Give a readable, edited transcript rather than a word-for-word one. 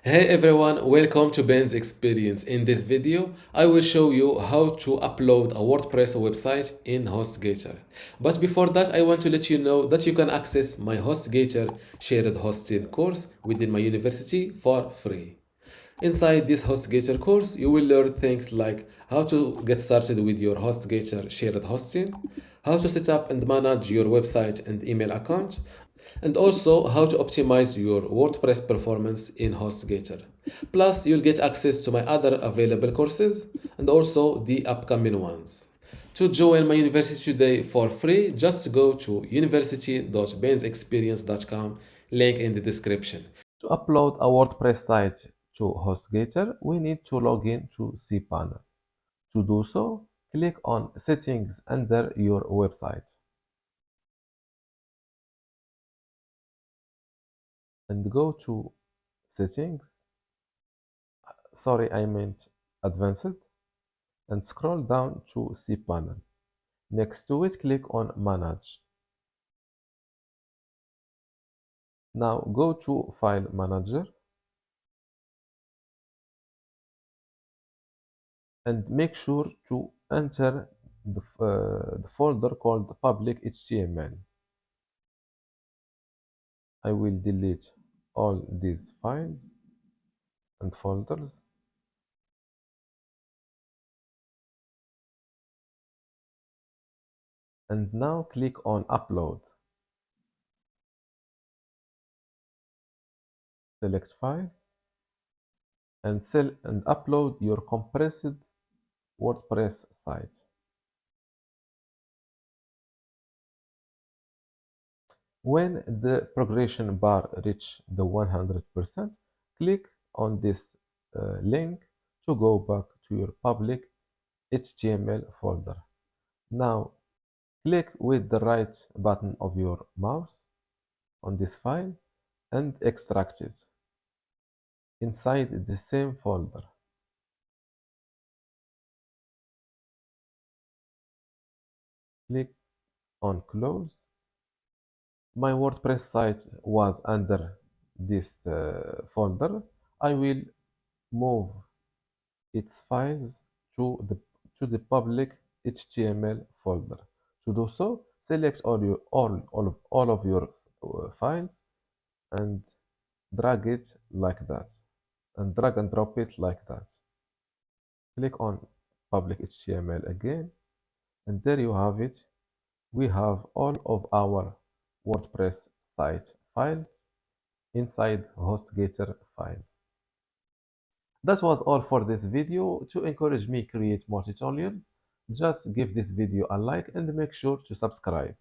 Hey everyone, welcome to Ben's Experience. In this video, I will show you how to upload a WordPress website in HostGator. But before that, I want to let you know that you can access my HostGator shared hosting course within my university for free. Inside this HostGator course, you will learn things like how to get started with your HostGator shared hosting, how to set up and manage your website and email account, and also how to optimize your WordPress performance in HostGator. Plus, you'll get access to my other available courses and also the upcoming ones. To join my university today for free, just go to university.bensexperience.com, link in the description. To upload a WordPress site to HostGator, we need to log in to cPanel. To do so, click on Settings under your website and go to Settings. Sorry, I meant Advanced, and scroll down to cPanel. Next to it, click on Manage. Now go to File Manager and make sure to enter the folder called public HTML. I will delete all these files and folders. And now click on Upload. Select File and upload your compressed WordPress site. When the progression bar reaches the 100%, click on this link to go back to your public HTML folder. Now, click with the right button of your mouse on this file and extract it inside the same folder. Click on Close. My WordPress site was under this folder. I will move its files to the public HTML folder. To do so, select all of your files and drag it like that, and drag and drop it like that. Click on public HTML again, and there you have it. We have all of our WordPress site files inside HostGator files. That was all for this video. To encourage me create more tutorials, just give this video a like and make sure to subscribe.